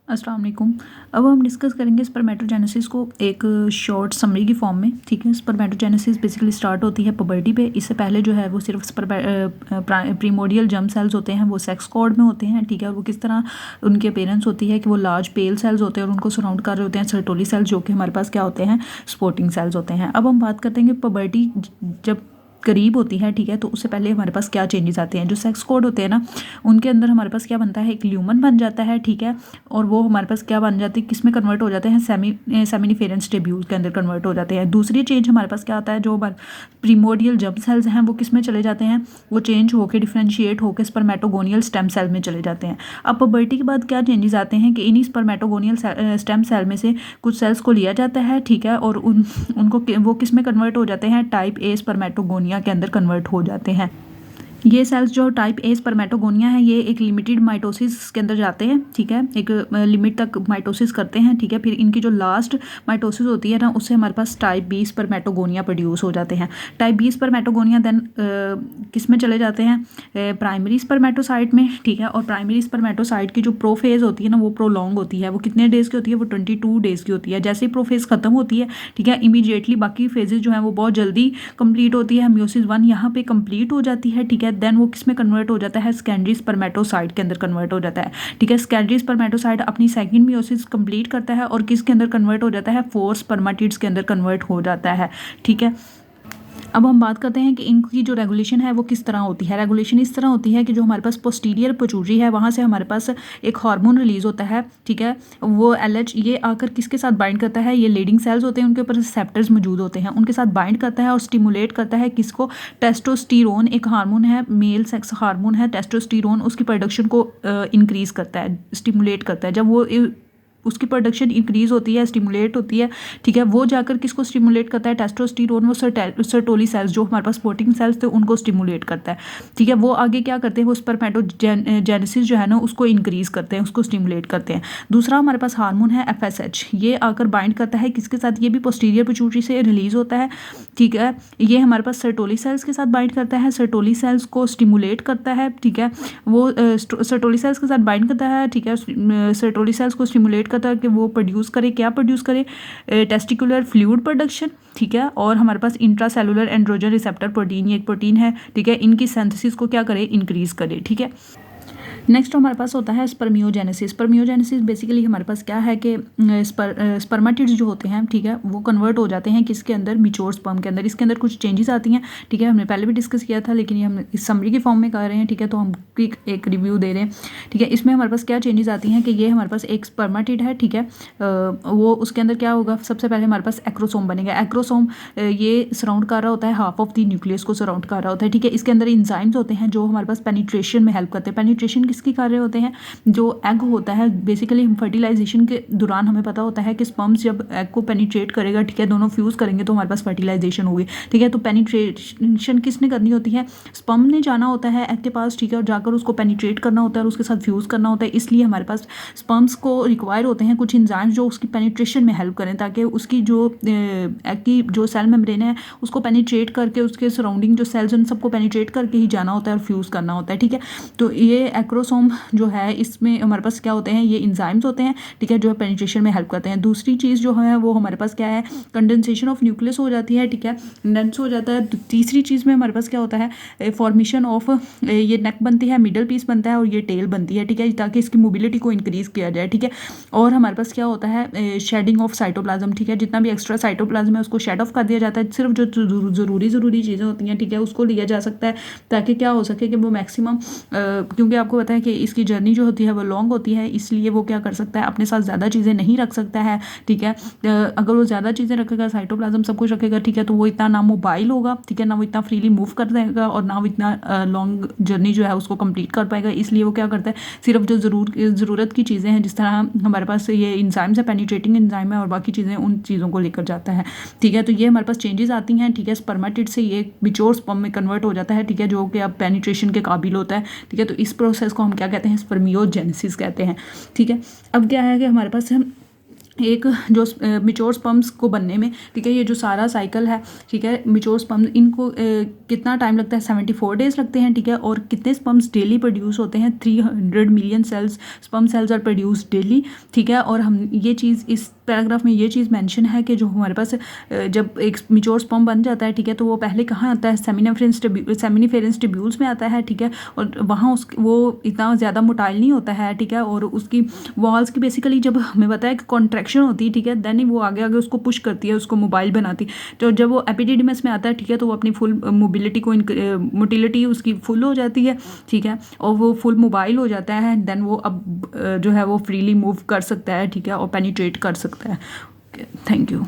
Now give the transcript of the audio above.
अस्सलाम वालेकुम। अब हम डिस्कस करेंगे स्पर्मेटोजेनेसिस को एक शॉर्ट समरी की फॉर्म में। ठीक है, स्पर्मेटोजेनेसिस बेसिकली स्टार्ट होती है पबर्टी पे। इससे पहले जो है वो सिर्फ प्रीमोडियल जर्म सेल्स होते हैं, वो सेक्स कॉर्ड में होते हैं। ठीक है, और वो किस तरह उनकी अपीयरेंस होती है कि वो लार्ज पेल सेल्स होते हैं और उनको सराउंड कर रहे होते हैं सर्टोली सेल्स, जो कि हमारे पास क्या होते हैं, स्पोर्टिंग सेल्स होते हैं। अब हम बात करते हैं कि पबर्टी जब करीब होती है, ठीक है, तो उससे पहले हमारे पास क्या चेंजेस आते हैं। जो सेक्स कोड होते हैं ना, उनके अंदर हमारे पास क्या बनता है, एक ल्यूमन बन जाता है। ठीक है, और वो हमारे पास क्या बन जाती है, किस में कन्वर्ट हो जाते हैं, सेमिनिफेरेंस टेब्यूल के अंदर कन्वर्ट हो जाते हैं। दूसरी चेंज हमारे पास क्या आता है, जो हमारे प्रीमोडियल जर्म सेल्स हैं वो किस में चले जाते हैं, वो चेंज होकर डिफ्रेंशिएट होकर स्पर्मेटोगोनियल स्टेम सेल में चले जाते हैं। अब पबर्टी के बाद क्या चेंजेस आते हैं कि इन्हीं स्पर्मेटोगोनियल स्टेम सेल में से कुछ सेल्स को लिया जाता है। ठीक है, और उनको वो किस में कन्वर्ट हो जाते हैं, टाइप ए स्पर्मेटोगोनिया के अंदर कन्वर्ट हो जाते हैं। ये सेल्स जो टाइप ए स्पर्मेटोगोनिया है, ये एक लिमिटेड माइटोसिस के अंदर जाते हैं। ठीक है, एक लिमिट तक माइटोसिस करते हैं। ठीक है, फिर इनकी जो लास्ट माइटोसिस होती है ना, उससे हमारे पास टाइप बी स्पर्मेटोगोनिया प्रोड्यूस हो जाते हैं। टाइप बी स्पर्मेटोगोनिया देन किस में चले जाते हैं, प्राइमरी स्पर्मेटोसाइट में। ठीक है, और प्राइमरी स्पर्मेटोसाइट की जो प्रोफेज होती है ना, वो प्रोलॉन्ग होती है। वो कितने डेज की होती है, वो 22 डेज की होती है। जैसे ही प्रोफेज खत्म होती है, ठीक है, इमीडिएटली बाकी फेजेज जो है वो बहुत जल्दी कंप्लीट होती है। म्योसिस 1 यहाँ पे कंप्लीट हो जाती है। ठीक है, देन वो किस में कन्वर्ट हो जाता है, सेकेंडरी स्पर्मेटोसाइट के अंदर कन्वर्ट हो जाता है। ठीक है, सेकेंडरी स्पर्मेटोसाइट अपनी सेकंड म्योसिस कंप्लीट करता है और किसके अंदर कन्वर्ट हो जाता है, 4 स्पर्मेटिड्स के अंदर कन्वर्ट हो जाता है। ठीक है, अब हम बात करते हैं कि इनकी जो रेगुलेशन है वो किस तरह होती है। रेगुलेशन इस तरह होती है कि जो हमारे पास पोस्टीरियर पिट्यूटरी है, वहाँ से हमारे पास एक हार्मोन रिलीज होता है। ठीक है, वो LH ये आकर किसके साथ बाइंड करता है, ये लीडिंग सेल्स होते हैं, उनके ऊपर रिसेप्टर्स मौजूद होते हैं, उनके साथ बाइंड करता है और स्टिमुलेट करता है किसको, टेस्टोस्टेरोन एक हार्मोन है, मेल सेक्स हार्मोन है टेस्टोस्टेरोन, उसकी प्रोडक्शन को इंक्रीज करता है, स्टिमुलेट करता है। जब वो उसकी प्रोडक्शन इंक्रीज होती है, स्टिमुलेट होती है, ठीक है, वो जाकर किसको स्टिमुलेट करता है, टेस्टोस्टेरोन, वो सर्टोली सेल्स जो हमारे पास स्पोर्टिंग सेल्स थे उनको स्टिमुलेट करता है। ठीक है, वो आगे क्या करते हैं, वो स्पर्मेटोजेनेसिस जो है ना उसको इंक्रीज करते हैं, उसको स्टिमुलेट करते हैं। दूसरा हमारे पास हार्मोन है FSH, ये आकर बाइंड करता है किसके साथ, ये भी पोस्टीरियर पिट्यूटरी से रिलीज होता है। ठीक है, ये हमारे पास सर्टोली सेल्स के साथ बाइंड करता है, सर्टोली सेल्स को स्टिमुलेट करता है। ठीक है, वो सर्टोली सेल्स के साथ बाइंड करता है। ठीक है, सर्टोली सेल्स को स्टिमुलेट करता है कि वो प्रोड्यूस करे, क्या प्रोड्यूस करे, टेस्टिकुलर फ्लूइड प्रोडक्शन। ठीक है, और हमारे पास इंट्रासेलुलर एंड्रोजन रिसेप्टर प्रोटीन, ये एक प्रोटीन है। ठीक है, इनकी सिंथेसिस को क्या करे, इंक्रीज करे। ठीक है, नेक्स्ट हमारे पास होता है स्पर्मियोजेनेसिस। स्पर्मियोजेनेसिस बेसिकली हमारे पास क्या है कि स्पर्मेटिड्स जो होते हैं, ठीक है, वो कन्वर्ट हो जाते हैं किसके अंदर, मिच्योर स्पर्म के अंदर। इसके अंदर कुछ चेंजेस आती हैं। ठीक है, हमने पहले भी डिस्कस किया था, लेकिन ये हम इस समरी की फॉर्म में कर रहे हैं। ठीक है, तो हम क्विक एक रिव्यू दे रहे हैं। ठीक है, इसमें हमारे पास क्या चेंजेस आती हैं कि ये हमारे पास एक स्पर्मेटिड है। ठीक है, वो उसके अंदर क्या होगा, सबसे पहले हमारे पास एक्रोसोम बनेगा। एक्रोसोम ये सराउंड कर रहा होता है, हाफ ऑफ द न्यूक्लियस को सराउंड कर रहा होता है। ठीक है, इसके अंदर इंजाइम्स होते हैं जो हमारे पास पेनिट्रेशन में हेल्प करते हैं। पेनिट्रेशन किसकी कर रहे होते हैं, जो एग होता है, बेसिकली फर्टिलाइजेशन के दौरान हमें पता होता है कि स्पर्म्स जब एग को पेनिट्रेट करेगा, ठीक है, दोनों फ्यूज करेंगे तो हमारे पास फर्टिलाइजेशन होगी। ठीक है, तो पेनिट्रेशन किसने करनी होती है, स्पर्म ने जाना होता है एग के पास। ठीक है, और जाकर उसको पेनिट्रेट करना होता है और उसके साथ फ्यूज करना होता है। इसलिए हमारे पास स्पर्म्स को रिक्वायर होते हैं कुछ इंजाइम्स जो उसकी पेनिट्रेशन में हेल्प करें, ताकि उसकी जो एग की जो सेल मेम्ब्रेन है उसको पेनिट्रेट करके उसके सराउंडिंग जो सेल्स उन सबको पेनिट्रेट करके ही जाना होता है और फ्यूज करना होता है। ठीक है, तो ये एक्रोसोम जो है, इसमें हमारे पास क्या होते हैं, ये इंजाइम्स होते हैं। ठीक है, जो पेनिट्रेशन में हेल्प करते हैं। दूसरी चीज़ जो है वो हमारे पास क्या है, कंडेंसेशन ऑफ न्यूक्लियस हो जाती है। ठीक है, कंडेंस हो जाता है। तीसरी चीज़ में हमारे पास क्या होता है, फॉर्मेशन ऑफ ये नेक बनती है, मिडल पीस बनता है और ये टेल बनती है। ठीक है, ताकि इसकी मोबिलिटी को इंक्रीज किया जाए। ठीक है, और हमारे पास क्या होता है, शेडिंग ऑफ साइटोप्लाज्म। ठीक है, जितना भी एक्स्ट्रा साइटोप्लाज्म है उसको शेड ऑफ कर दिया जाता है। सिर्फ जो ज़रूरी चीज़ें होती हैं, ठीक है, उसको लिया जा सकता है, ताकि क्या हो सके कि वो मैक्सिमम, क्योंकि आपको पता है कि इसकी जर्नी जो होती है वो लॉन्ग होती है, इसलिए वो क्या कर सकता है, अपने साथ ज़्यादा चीज़ें नहीं रख सकता है। ठीक है, अगर वो ज़्यादा चीज़ें रखेगा, साइटोप्लाज्म सब कुछ रखेगा, ठीक है, तो वो इतना ना मोबाइल होगा। ठीक है, ना वो इतना फ्रीली मूव कर देगा और ना वो इतना लॉन्ग जर्नी जो है उसको कंप्लीट कर पाएगा। इसलिए वो क्या करता है, सिर्फ जो ज़रूरत की चीज़ें हैं, जिस तरह हमारे पास ये इंजाइम्स है, पेनिट्रेटिंग इंजाइम है और बाकी चीज़ें, उन चीज़ों को लेकर जाता है। ठीक है, तो ये हमारे पास चेंजेस आती हैं। ठीक है, स्पर्मेटिड से ये मैच्योर स्पर्म में कन्वर्ट हो जाता है। ठीक है, जो कि अब पेनिट्रेशन के काबिल होता है। ठीक है, तो इस प्रोसेस को हम क्या कहते हैं, स्पर्मियोजेनेसिस कहते हैं। ठीक है, अब क्या है कि हमारे पास एक जो मिच्योर स्पर्म्स को बनने में, ठीक है, ये जो सारा साइकिल है, ठीक है, मिच्योर स्पर्म इनको कितना टाइम लगता है, 74 डेज लगते हैं, ठीक है। और कितने स्पर्म्स डेली प्रोड्यूस होते हैं, 300 million cells sperm cells are produce daily, ठीक है। और हम ये चीज़ इस पैराग्राफ में ये चीज़ मेंशन है कि जो हमारे पास जब एक मिच्योर स्पर्म बन जाता है, ठीक है, तो वो पहले कहाँ आता है, सेमिनिफेरेंस ट्यूब्यूल्स में आता है, ठीक है। और वहाँ वो इतना ज़्यादा मोटाइल नहीं होता है, ठीक है। और उसकी वॉल्स की बेसिकली जब हमें पता है कि कॉन्ट्रैक्शन होती है, ठीक है, देन ही वो आगे आगे उसको पुश करती है, उसको मोबाइल बनाती। तो जब वो एपिडिडिमस में आता है, ठीक है, तो वो अपनी फुल मोबिलिटी को मोटिलिटी उसकी फुल हो जाती है, ठीक है, और वो फुल मोबाइल हो जाता है। देन वो अब जो है वो फ्रीली मूव कर सकता है, ठीक है, और पेनिट्रेट कर सकता है। Thank you.